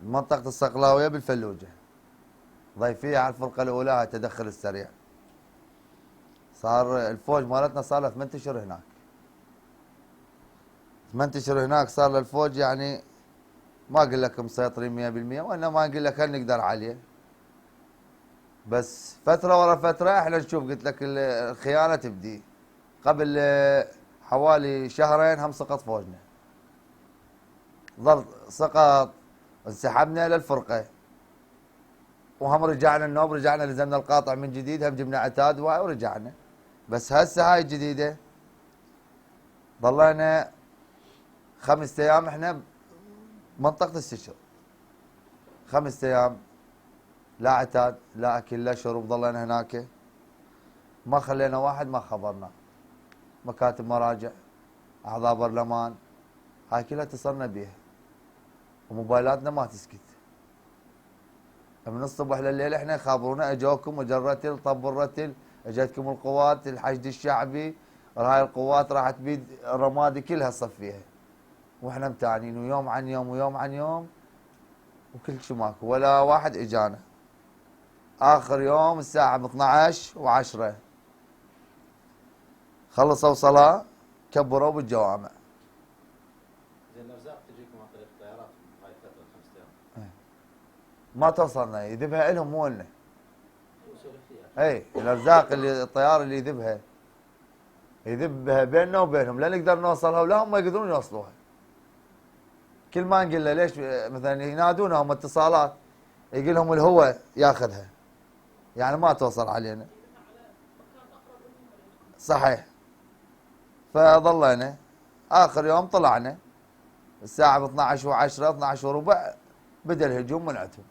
منطقة الصقلاوية بالفلوجة. ضيفية على الفرقة الأولى، هاي التدخل السريع. صار الفوج مالتنا صار له 8 اشهر هناك. 8 اشهر هناك صار له الفوج، يعني ما اقول لك مسيطرين 100%، وانما اقول لك هل نقدر عليه. بس فترة ورا فترة احنا نشوف، قلت لك الخيانة تبدي. قبل حوالي شهرين هم سقط فوجنا. ظل سقط، انسحبنا للفرقة، وهم رجعنا النوب، رجعنا لزمنا القاطع من جديد، هم جبنا عتاد ورجعنا. بس هسه هاي الجديدة ظلينا 5 ايام احنا بمنطقة السشر. 5 ايام لا عتاد لا اكل لا شرب، ظلينا هناك. ما خلينا واحد ما خبرنا. مكاتب مراجع، اعضاء برلمان، هاي كلها اتصلنا بيها. وموبايلاتنا ما تسكت. من الصبح لليل احنا يخابرونا اجوكم وجا الرتل، طب الرتل، اجتكم القوات، الحشد الشعبي، هاي القوات راح تبيد الرمادي كلها صفيها. واحنا متعنين ويوم عن يوم ويوم عن يوم، وكل شيء ماكو، ولا واحد اجانا. اخر يوم الساعة 12 و10 خلصوا صلاة، كبروا بالجوامع. زين الارزاق تجيكم عن طريق الطيارات هاي الفتره 5 ايام؟ ما توصلنا، يذبها لهم مو لنا. وسولف فيها. اي الارزاق اللي الطيار اللي يذبها بيننا وبينهم، لا نقدر نوصلها ولا هم يقدرون يوصلوها. كل ما نقول له ليش مثلا ينادونا هم اتصالات، يقول لهم الهوى ياخذها، يعني ما توصل علينا. صحيح. فظلينا اخر يوم طلعنا الساعة 12 و10 12 وربع، بدا الهجوم من عندهم.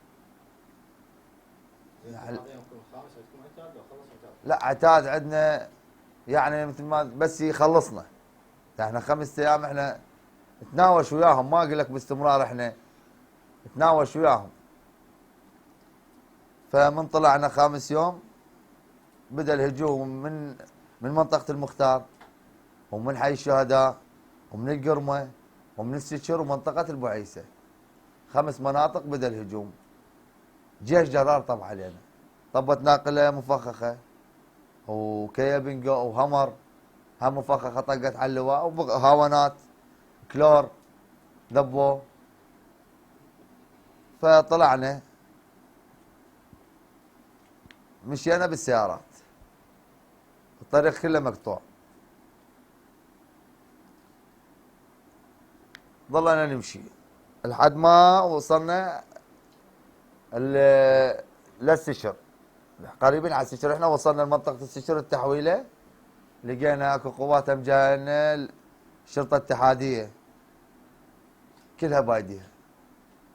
يعني يومكم الخامس عندكم عتاد وخلص عتاد؟ لا عتاد عندنا، يعني مثل ما بس يخلصنا. احنا 5 ايام احنا نتناوش وياهم، ما اقول لك باستمرار، احنا نتناوش وياهم. فمن طلعنا خامس يوم بدا الهجوم من منطقة المختار، ومن حي الشهداء، ومن القرمة، ومن السشر، ومنطقة البعيسة. 5 مناطق بدا الهجوم. جيش جرار طب علينا، طبت ناقلة مفخخة وكيا بنجو وهمر، هم مفخخة طقت على اللواء، وهاونات كلور ذبوا. فطلعنا مشينا بالسيارات، الطريق كله مقطوع. ظلنا نمشي لحد ما وصلنا للسشر، قريبين على السشر. احنا وصلنا لمنطقة السشر التحويلة، لقينا اكو قوات جاينا الشرطة الاتحادية كلها بايديها،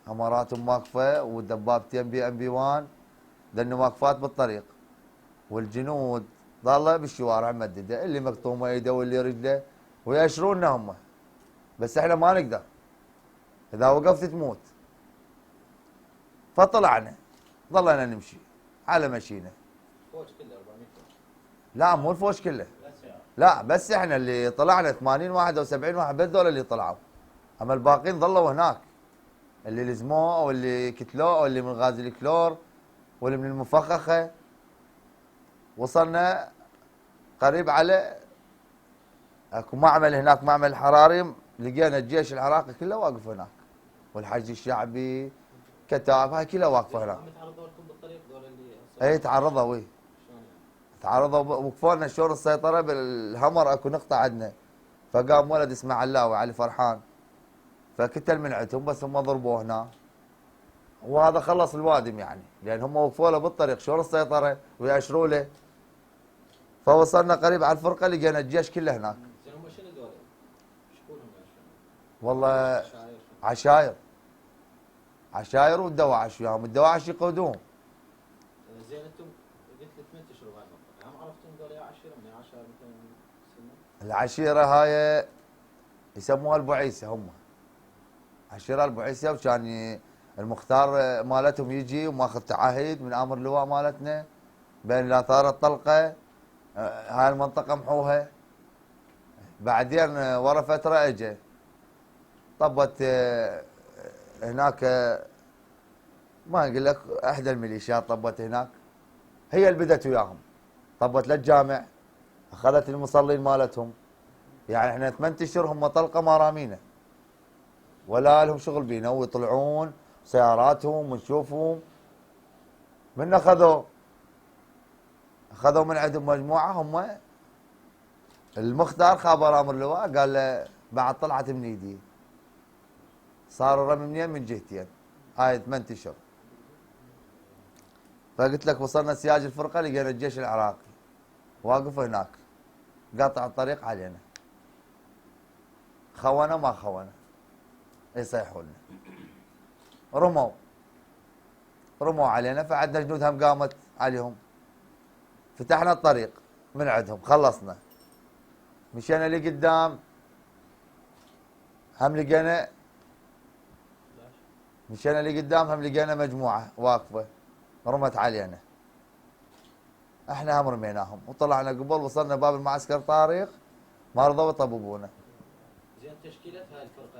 اماراتهم واقفة، ودبابتين بي ام بي 1 ذن واقفات بالطريق، والجنود ظاله بالشوارع مدده، اللي مقطومه ايده واللي رجله، ويأشرونا هم. بس احنا ما نقدر، اذا وقفت تموت. فطلعنا ظلنا نمشي على مشينا. فوج كله 400 فوج؟ لا مو الفوج كله، لا بس احنا اللي طلعنا 80 واحد او 70 واحد بس دول اللي طلعوا. اما الباقيين ظلوا هناك، اللي لزموه او اللي كتلوه او اللي من غازي الكلور واللي من المفخخه. وصلنا قريب على اكو معمل هناك، معمل حراري، لقينا الجيش العراقي كله واقف هناك، والحشد الشعبي، كتائب، هاي كلها واقفه هناك. هم تعرضوا لكم بالطريق ذول اللي اي تعرضوا، شلون يعني؟ تعرضوا وقفوا شلون السيطره بالهمر. اكو نقطه عندنا، فقام ولد اسمه علاوي علي فرحان، فكتل من عندهم، بس هم ضربوه هنا، وهذا خلص الوادم يعني، لان هم وقفوا له بالطريق شلون السيطره ويأشروا له. فوصلنا قريب على الفرقه، لقينا الجيش كله هناك. زين هم شنو ذول؟ شكونهم والله شنو؟ عشاير، عشاير والدواعش وياهم، الدواعش يقودوهم. زين انتم قلت لي 8 اشهر بهاي المنطقه، هم عرفتم ذول يا عشيره من عشر مثلا سنه؟ العشيره هاي يسموها البعيسه، هم عشيره البعيسه. وكان المختار مالتهم يجي وماخذ تعهد من امر اللواء مالتنا بين لا ثارت طلقه، هاي المنطقه محوها. بعدين ورا فتره اجى طبت هناك ما اقول لك احدى الميليشيات طبت هناك، هي اللي بدت وياهم، طبت للجامع، اخذت المصلين مالتهم. يعني احنا 8 اشهر هم طلقه ما رامينا، ولا لهم شغل بينا، ويطلعون سياراتهم ونشوفهم. من اخذوا من عندهم مجموعه، هم المختار خابر امر اللواء قال له بعد طلعت من ايدي، صار الرمي منين؟ من جهتين، هاي 8 اشهر. فقلت لك وصلنا سياج الفرقه لقينا الجيش العراقي واقف هناك قاطع الطريق علينا، خونا ما خونا يصيحوا لنا، رموا علينا، فعندنا جنود هم قامت عليهم، فتحنا الطريق من عندهم خلصنا، مشينا لقدام هم لقينا، مشينا لقدام هم لقينا مجموعه واقفه رمت علينا، احنا هم رميناهم وطلعنا قبل، وصلنا باب المعسكر طارق ما رضوا يطببونا. زين تشكيلة هاي الفرقة